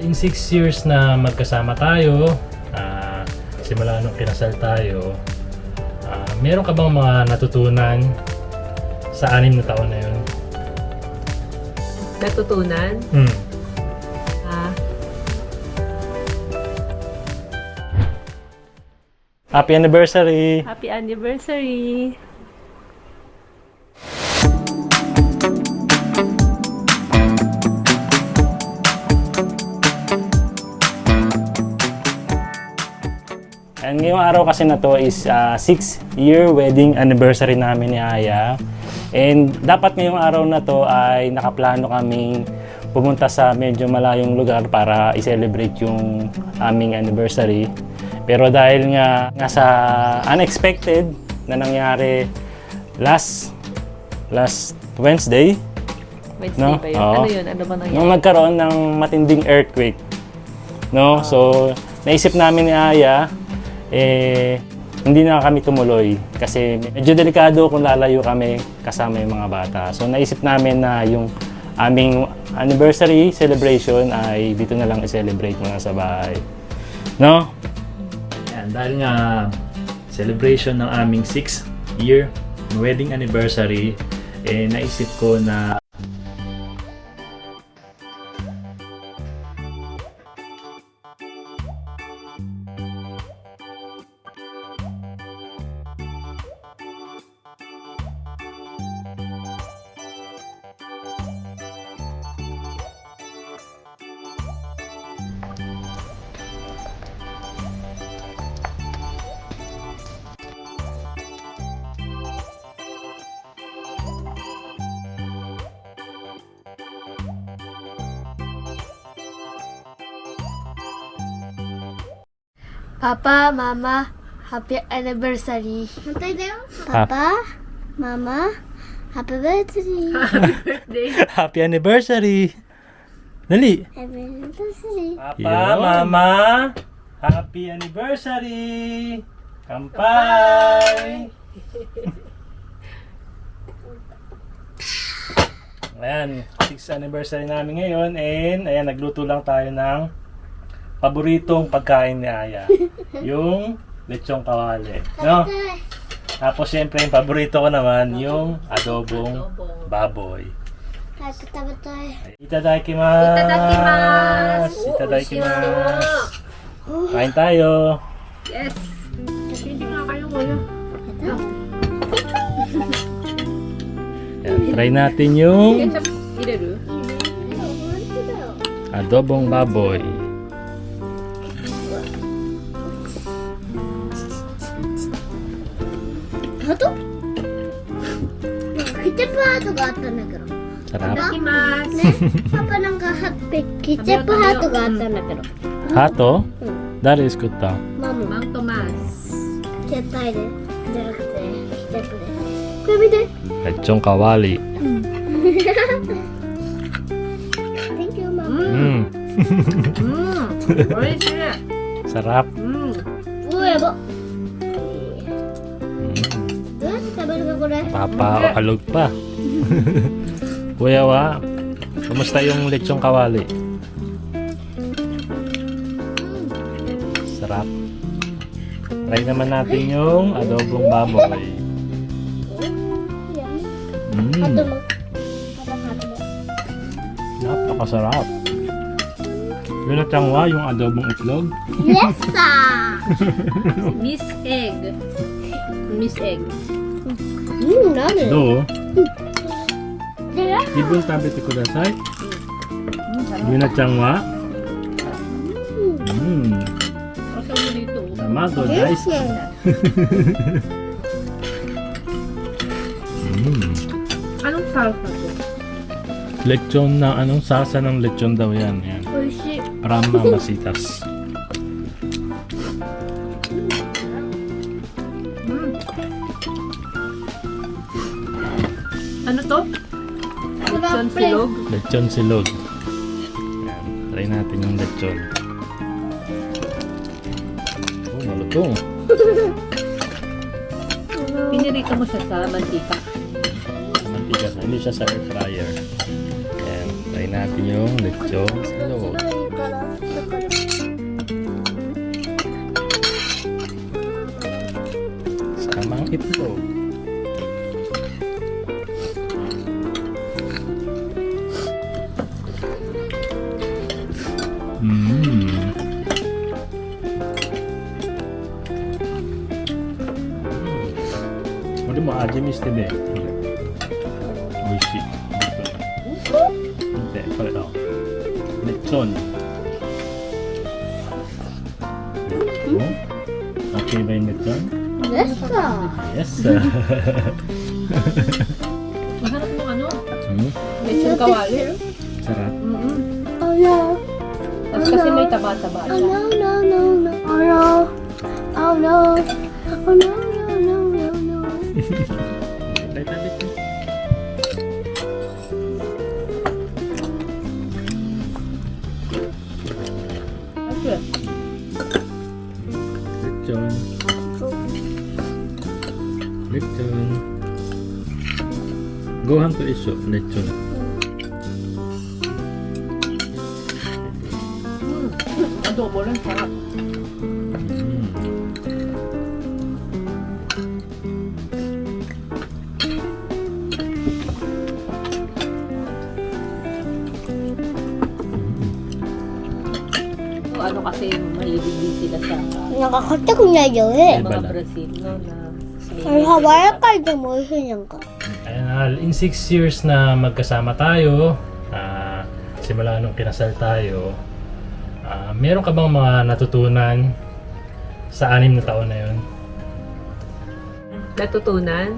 In 6 years na magkasama tayo, simula nung kinasal tayo, meron ka bang mga natutunan sa 6 na taon na yun? Natutunan? Happy anniversary! Happy anniversary! And ngayong araw kasi na to is 6-year wedding anniversary namin ni Aya. And dapat ngayong araw na to ay nakaplano kaming pumunta sa medyo malayong lugar para i-celebrate yung aming anniversary. Pero dahil nga sa unexpected na nangyari last Wednesday, no? Ba yun? Ano yun? Ano ba nangyari? Nung nagkaroon ng matinding earthquake, no? So naisip namin ni Aya, hindi na kami tumuloy kasi medyo delikado kung lalayo kami kasama yung mga bata. So naisip namin na yung aming anniversary celebration ay dito na lang i-celebrate muna sa bahay. No? Yan, dahil nga celebration ng aming 6-year wedding anniversary, naisip ko na Papa, Mama, happy anniversary. Papa, Mama, happy birthday. happy anniversary! Dali! Happy anniversary. Papa, Mama, happy anniversary! Kampay! Ayan, 6th anniversary namin ngayon and ayan, nagluto lang tayo ng paboritong pagkain ni Aya. Yung lechong kawali. No? Tapos syempre yung paborito ko naman yung adobong baboy. Itadakimasu! Itadakimasu! Kain tayo! Yes! Hindi nga kayo kuya. Ayan, try natin yung Ketchup, ireru? adobong baboy. Hato? Ketchup hatoがあったんだけど。 Sarap. Ikimasu! ね、パパなんかケチャップハートがあったんだけど。 Hato? Dari is good ta.ママ、 Mang Tomas! 絶対で。じゃなくて、ケチャップで。これ見て。 Lechong kawali. Thank you, Mama. Oishii! Sarap. うわ、やば。どうやって食べるのこれ。 Papaalog pa. Kuya Wa, kumusta yung lechong kawali? Sarap. Try naman natin yung adobong baboy. ハトも。パパハトも。 Napakasarap. Yun na tiyang Wa, yung adobong itlog. Yes, sir. Miss Egg! Miss Egg! 何？ Do, でら。 ibon tabete kudasai. Yun na tiyang Wa. Asa mo dito? Tamago, guys. Anong salsa to? Lechon na, anong salsa ng lechon daw yan. Yan. 美味しい。 Parang mamasitas. Ano to? Lechon silog? Lechon silog. Yan. Try natin yung lechon. Kung. Pinirito mo siya sa mantika. Mantika siya. Hindi siya sa air fryer. Ayan. Try natin yung lechon sa loob. Sama ang itlog. Ini mau aja mesti deh. Oishi. Inte,これだ。Lechon. Okay ba yung lechon? Yes, sir. Yes. Mahanap mo ano? Lechon kawali. Sarap. Oh no. Tapos kasi may taba-taba Oh siya. no, no, no, no. Oh no. Oh no. Oh no, no, no, no, no. Try tayo lechon. Okay. Lechon. Lechon. Gohan to iso, lechon. Adobo lang, sarap. So, ano kasi mahilig din sila sa Nakakata ko na yun eh. mga Bala. Brazil, no? Na Ay, hawara ka ito mo siya ka. Ayan, in 6 years na magkasama tayo, simula nung kinasal tayo, meron ka bang mga natutunan sa 6 na taon na yun? natutunan.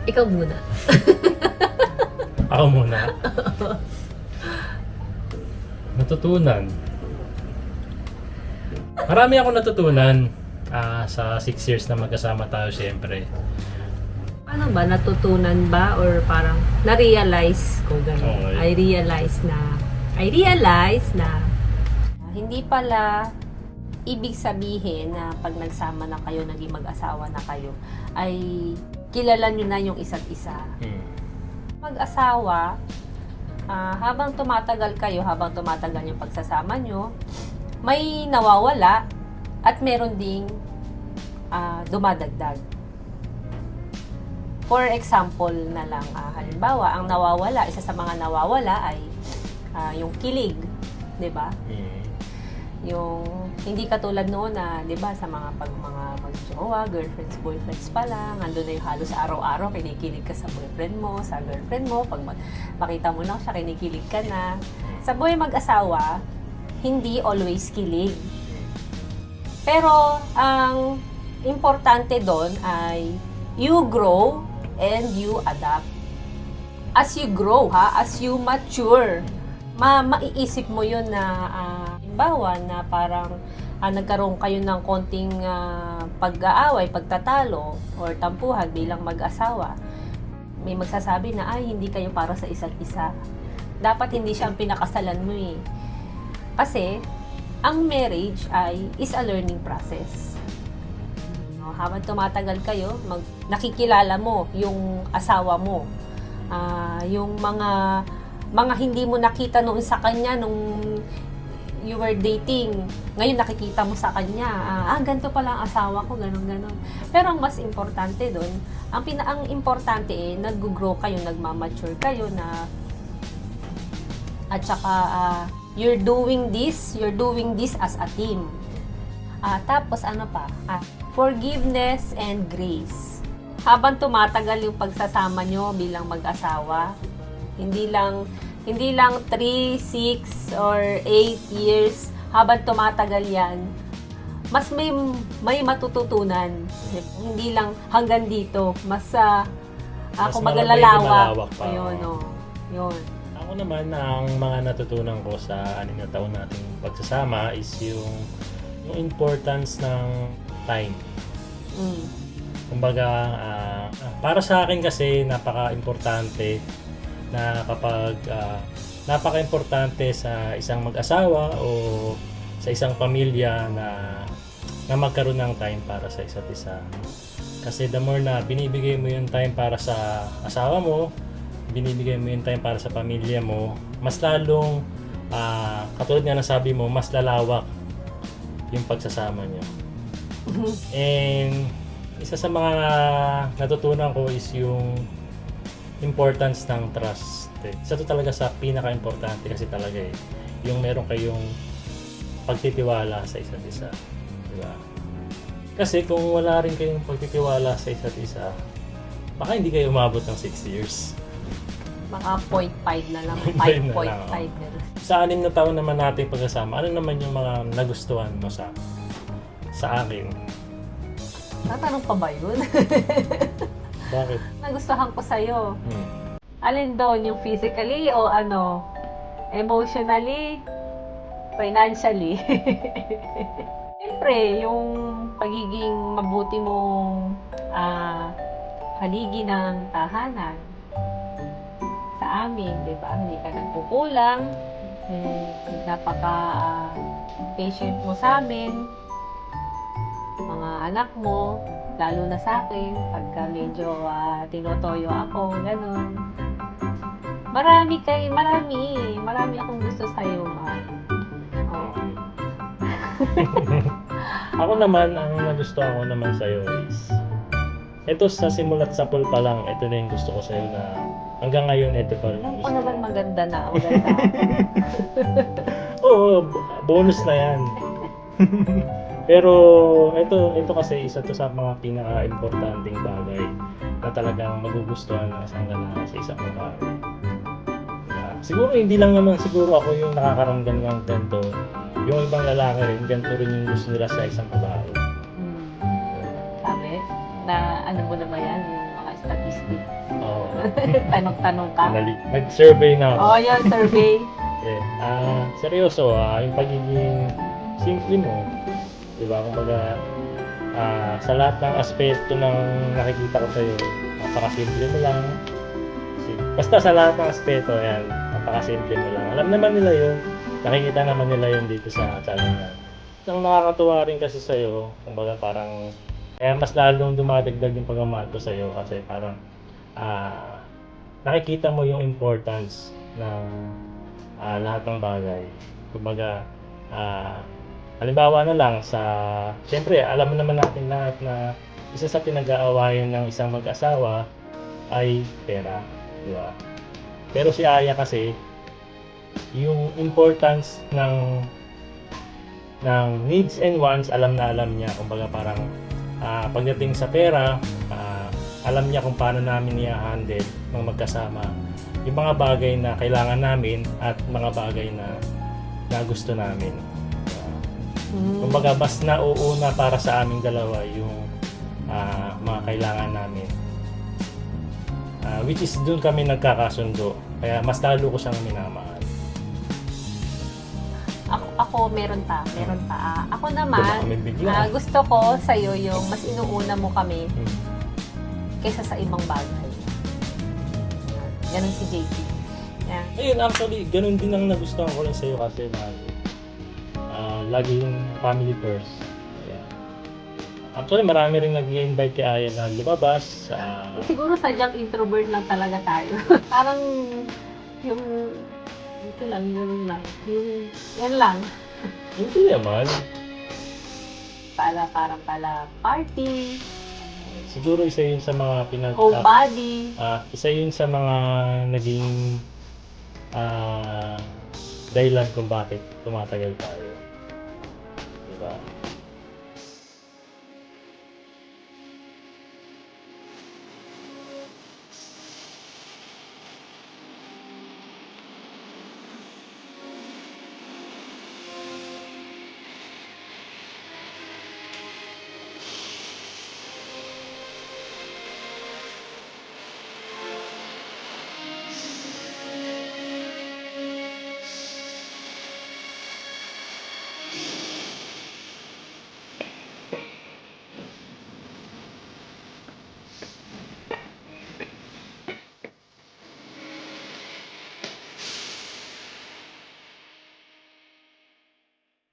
Ikaw muna. Ako muna. Natutunan. Marami akong natutunan sa 6 years na magkasama tayo, syempre. Ano ba, natutunan ba or parang na-realize ko gano'n? Okay. I realize na hindi pala ibig sabihin na pag nagsama na kayo, naging mag-asawa na kayo, ay kilala nyo na yung isa't isa. Mag-asawa, habang tumatagal kayo, habang tumatagal yung pagsasama nyo, may nawawala at meron ding dumadagdag. For example na lang, halimbawa, ang nawawala, isa sa mga nawawala ay yung kilig, 'di ba? Yung hindi katulad noon na, 'di ba, sa mga mag-jowa, girlfriends, boyfriends pa lang, ando na yung halos araw-araw kinikilig ka sa boyfriend mo, sa girlfriend mo, pag makita mo lang siya, kinikilig ka na. Sa buhay mag-asawa, hindi always kilig. Pero ang importante doon ay you grow and you adapt. As you grow, as you mature, maiisip mo yun na halimbawa na parang nagkaroon kayo ng konting pag-aaway, pagtatalo, or tampuhan bilang mag-asawa. May magsasabi na, ay, hindi kayo para sa isa't isa. Dapat hindi siya ang pinakasalan mo eh. Kasi, ang marriage is a learning process. Habang tumatagal kayo, nakikilala mo yung asawa mo. Yung mga hindi mo nakita noon sa kanya nung you were dating. Ngayon nakikita mo sa kanya, ganito pala ang asawa ko, ganon. Pero ang mas importante doon, ang importante nag-grow kayo, nagmamature kayo na at saka you're doing this as a team. Tapos ano pa? Forgiveness and grace. Habang tumatagal yung pagsasama nyo bilang mag-asawa, hindi lang 3, 6, or 8 years, habang tumatagal yan, mas may matututunan. Hindi lang hanggang dito, mas kumbaga lalawak. Ayun, yun. Ako naman, ang mga natutunan ko sa 6 na taon nating pagsasama is yung importance ng time. Kumbaga, para sa akin kasi napaka-importante na kapag napaka-importante sa isang mag-asawa o sa isang pamilya na magkaroon ng time para sa isa't isa. Kasi the more na binibigay mo yung time para sa asawa mo, binibigay mo yung time para sa pamilya mo, mas lalong, katulad nga ng sabi mo, mas lalawak yung pagsasama nyo. And isa sa mga natutunan ko is yung importance ng trust. Isa to talaga sa pinaka-importante kasi talaga yung meron kayong pagtitiwala sa isa't isa. Diba? Kasi kung wala rin kayong pagtitiwala sa isa't isa, baka hindi kayo umabot ng 6 years. Mga 0.5 na lang, 5.5 na lang. Sa 6 na taon naman natin pagkasama, ano naman yung mga nagustuhan mo sa akin? Tatanong pa ba yun? Bakit? Nagustuhan ko sa'yo. Alin doon? Yung physically o emotionally? Financially? Siyempre, yung pagiging mabuti mong haligi ng tahanan sa amin, di ba? Hindi ka nagkukulang, napaka-patient mo sa amin, mga anak mo, lalo na sa akin, pagka medyo tinotoyo ako, ganun. Marami akong gusto sa'yo, ma. Ako naman, ang nagustuhan ko naman sa'yo is, ito sa simulat sapul pa lang, ito na yung gusto ko sa'yo na hanggang ngayon, ito pa rin. Alam ko naman maganda. Oo, bonus na yan. Pero ito kasi isa to sa mga pinaka-importanting bagay na talagang magugustuhan ng isang lalaki sa isang babae. Siguro hindi lang naman siguro ako yung nakakaramdam ng ganito. Yung ibang lalaki rin, ganito rin yung gusto nila sa isang babae. Sabi, na ano mo naman yan, yung mga statistics. Oo. Tanong-tanong ka. Nag-survey na ako. Oo, yan, survey. Seryoso, yung pagiging simple mo. Diba? Kumbaga, sa lahat ng aspeto ng nakikita ko sa'yo, napakasimple mo lang. Basta sa lahat ng aspeto, yan, napakasimple mo lang. Alam naman nila yun. Nakikita naman nila yun dito sa channel. Ang nakakatuwa rin kasi sa'yo, kumbaga parang, kaya mas lalong dumadagdag yung pagmamahal ko sa'yo kasi parang, nakikita mo yung importance ng lahat ng bagay. Kumbaga, halimbawa na lang siyempre alam naman natin lahat na isa sa pinag-aawayan ng isang mag-asawa ay pera, di ba? Pero si Aya kasi, yung importance ng needs and wants, alam na alam niya. Kumbaga parang pagdating sa pera, alam niya kung paano namin i-handle ng magkasama yung mga bagay na kailangan namin at mga bagay na gusto namin. Kumbaga mas nauuna para sa aming dalawa yung mga kailangan namin. Which is doon kami nagkakasundo. Kaya mas lalo ko siyang minamahal. Ako meron pa. Ako naman, gusto ko sa'yo yung mas inuuna mo kami kaysa sa ibang bagay. Ganun si JP. Yeah. Ayun, actually, ganun din ang nagustuhan ko rin sa'yo kasi lagi yung family first. Ayan. Actually, marami rin nag-i-invite kay Aya na lumabas. Siguro sadyang introvert lang talaga tayo. Parang yung ito lang, yun lang. Yan lang. Hindi naman. Parang party. Siguro isa yun sa mga Whole body. Isa yun sa mga naging dahilan kung bakit tumatagal tayo. Diba?